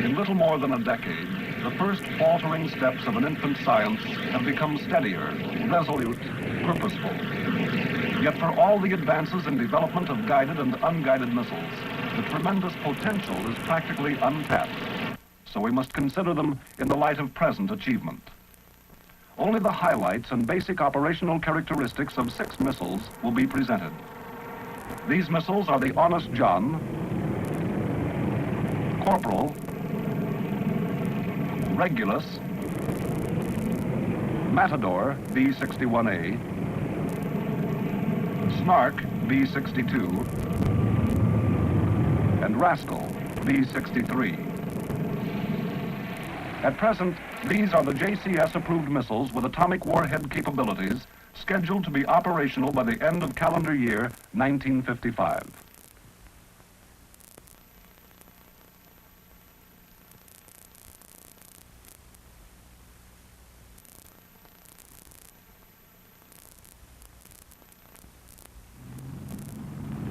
In little more than a decade, the first faltering steps of an infant science have become steadier, resolute, purposeful. Yet for all the advances in development of guided and unguided missiles, the tremendous potential is practically untapped. So we must consider them in the light of present achievement. Only the highlights and basic operational characteristics of 6 missiles will be presented. These missiles are the Honest John, Corporal, Regulus, Matador B-61A, Snark B-62, and Rascal B-63. At present, these are the JCS-approved missiles with atomic warhead capabilities scheduled to be operational by the end of calendar year 1955.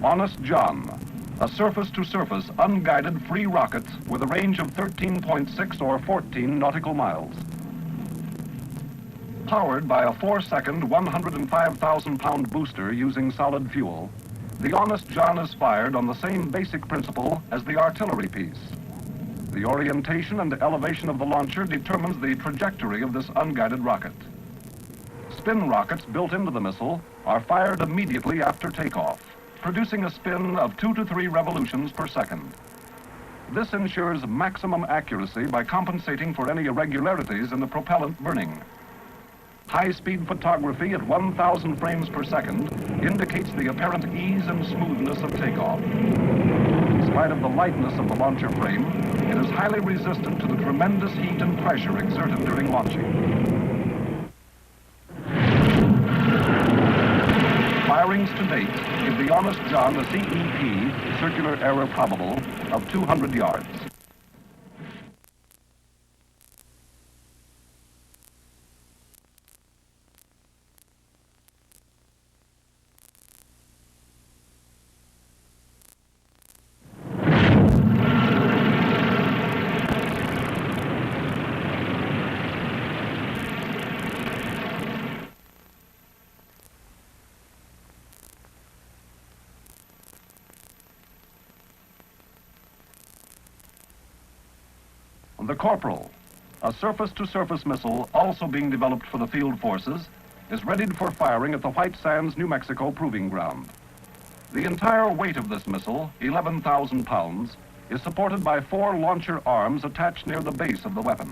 Honest John, a surface-to-surface, unguided free rocket with a range of 13.6 or 14 nautical miles. Powered by a 4-second, 105,000-pound booster using solid fuel, the Honest John is fired on the same basic principle as the artillery piece. The orientation and elevation of the launcher determines the trajectory of this unguided rocket. Spin rockets built into the missile are fired immediately after takeoff, producing a spin of 2 to 3 revolutions per second. This ensures maximum accuracy by compensating for any irregularities in the propellant burning. High-speed photography at 1,000 frames per second indicates the apparent ease and smoothness of takeoff. In spite of the lightness of the launcher frame, it is highly resistant to the tremendous heat and pressure exerted during launching. Firings to date give the Honest John a CEP, circular error probable, of 200 yards. The Corporal, a surface-to-surface missile also being developed for the field forces, is readied for firing at the White Sands, New Mexico proving ground. The entire weight of this missile, 11,000 pounds, is supported by 4 launcher arms attached near the base of the weapon.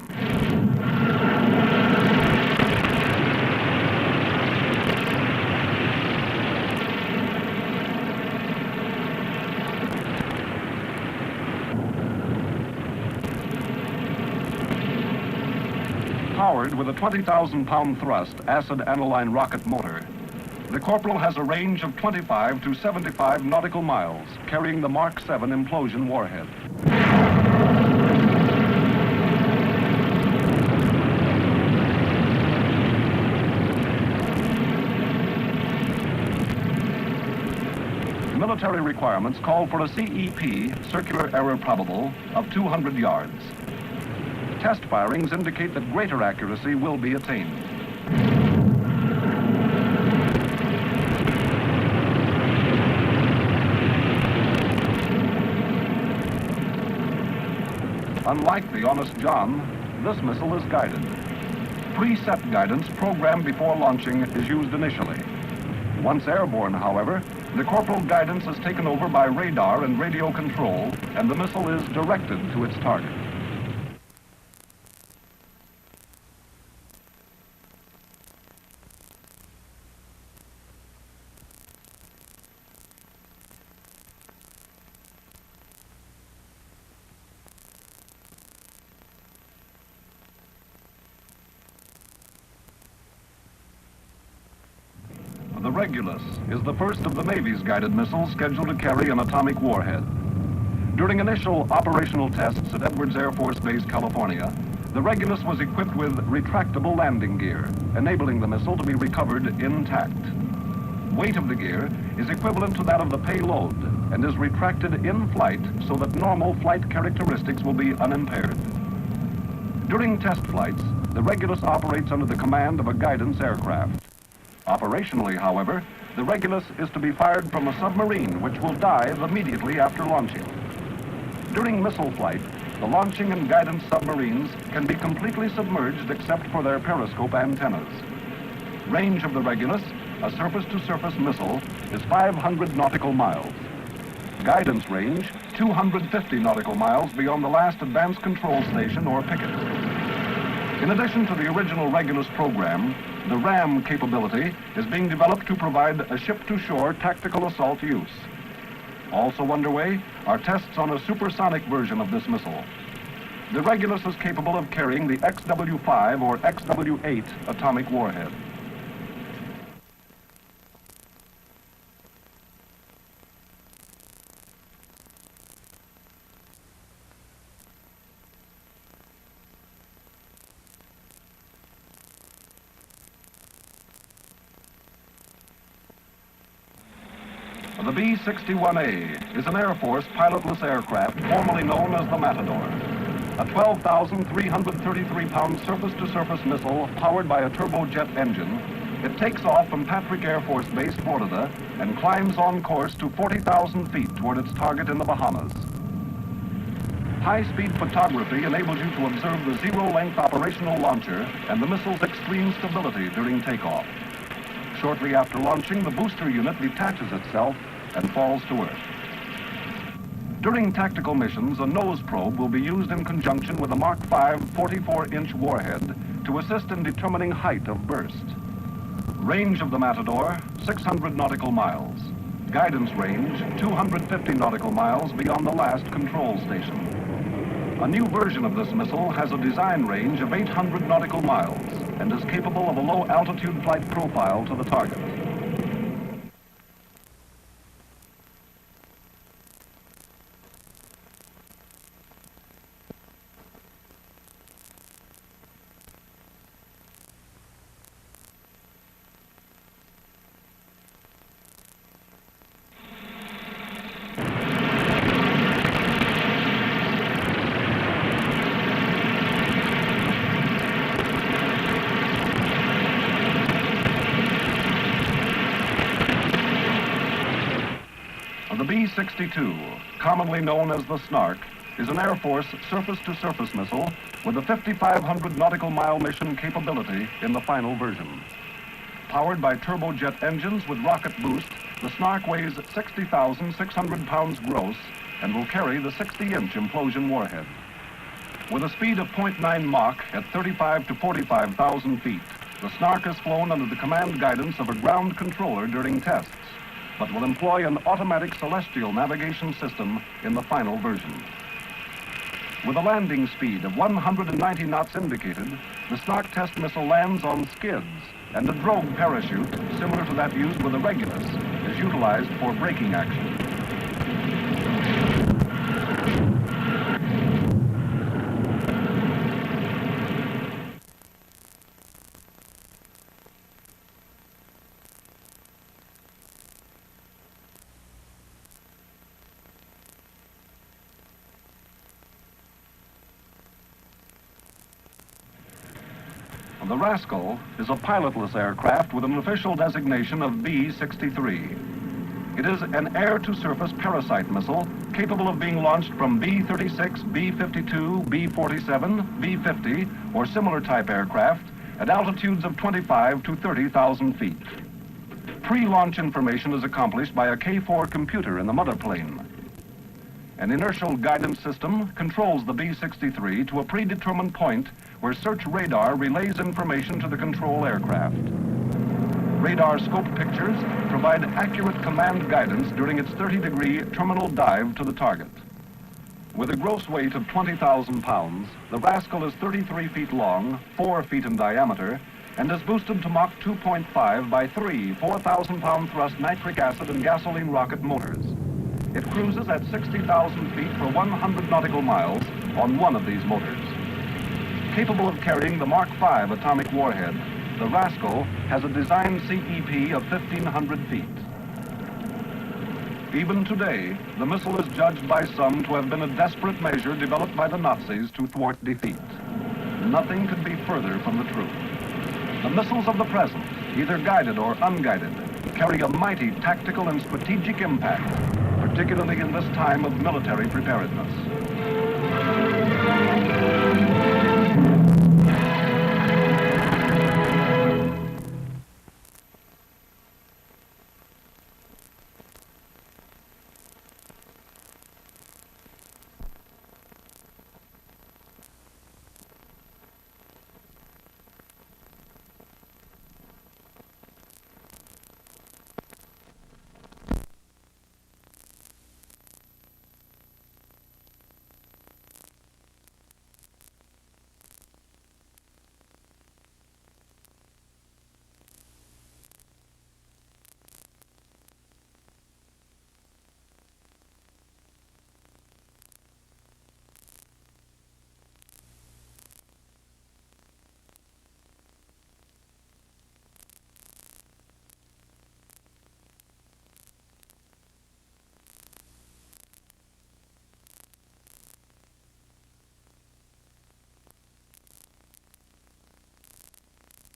Powered with a 20,000-pound thrust acid aniline rocket motor, the Corporal has a range of 25 to 75 nautical miles, carrying the Mark 7 implosion warhead. Military requirements call for a CEP, circular error probable, of 200 yards. Test firings indicate that greater accuracy will be attained. Unlike the Honest John, this missile is guided. Preset guidance programmed before launching is used initially. Once airborne, however, the Corporal guidance is taken over by radar and radio control, and the missile is directed to its target. The Regulus is the first of the Navy's guided missiles scheduled to carry an atomic warhead. During initial operational tests at Edwards Air Force Base, California, The Regulus was equipped with retractable landing gear, enabling the missile to be recovered intact. Weight of the gear is equivalent to that of the payload and is retracted in flight so that normal flight characteristics will be unimpaired. During test flights, the Regulus operates under the command of a guidance aircraft. Operationally, however, the Regulus is to be fired from a submarine which will dive immediately after launching. During missile flight, the launching and guidance submarines can be completely submerged except for their periscope antennas. Range of the Regulus, a surface-to-surface missile, is 500 nautical miles. Guidance range, 250 nautical miles beyond the last advanced control station or picket. In addition to the original Regulus program, the RAM capability is being developed to provide a ship-to-shore tactical assault use. Also underway are tests on a supersonic version of this missile. The Regulus is capable of carrying the XW-5 or XW-8 atomic warhead. The B-61A is an Air Force pilotless aircraft formerly known as the Matador. A 12,333-pound surface-to-surface missile powered by a turbojet engine, it takes off from Patrick Air Force Base, Florida, and climbs on course to 40,000 feet toward its target in the Bahamas. High-speed photography enables you to observe the zero-length operational launcher and the missile's extreme stability during takeoff. Shortly after launching, the booster unit detaches itself and falls to Earth. During tactical missions, a nose probe will be used in conjunction with a Mach 5 44-inch warhead to assist in determining height of burst. Range of the Matador, 600 nautical miles. Guidance range, 250 nautical miles beyond the last control station. A new version of this missile has a design range of 800 nautical miles and is capable of a low-altitude flight profile to the target. The B-62, commonly known as the Snark, is an Air Force surface-to-surface missile with a 5,500 nautical mile mission capability in the final version. Powered by turbojet engines with rocket boost, the Snark weighs 60,600 pounds gross and will carry the 60-inch implosion warhead. With a speed of 0.9 Mach at 35 to 45,000 feet, the Snark is flown under the command guidance of a ground controller during tests, but will employ an automatic celestial navigation system in the final version. With a landing speed of 190 knots indicated, the Snark test missile lands on skids, and a drogue parachute, similar to that used with the Regulus, is utilized for braking action. The Rascal is a pilotless aircraft with an official designation of B-63. It is an air-to-surface parasite missile capable of being launched from B-36, B-52, B-47, B-50, or similar type aircraft at altitudes of 25 to 30,000 feet. Pre-launch information is accomplished by a K-4 computer in the mother plane. An inertial guidance system controls the B-63 to a predetermined point where search radar relays information to the control aircraft. Radar scope pictures provide accurate command guidance during its 30-degree terminal dive to the target. With a gross weight of 20,000 pounds, the Rascal is 33 feet long, 4 feet in diameter, and is boosted to Mach 2.5 by 3 4,000-pound thrust nitric acid and gasoline rocket motors. It cruises at 60,000 feet for 100 nautical miles on one of these motors. Capable of carrying the Mark V atomic warhead, the Rascal has a design CEP of 1,500 feet. Even today, the missile is judged by some to have been a desperate measure developed by the Nazis to thwart defeat. Nothing could be further from the truth. The missiles of the present, either guided or unguided, carry a mighty tactical and strategic impact, particularly in this time of military preparedness.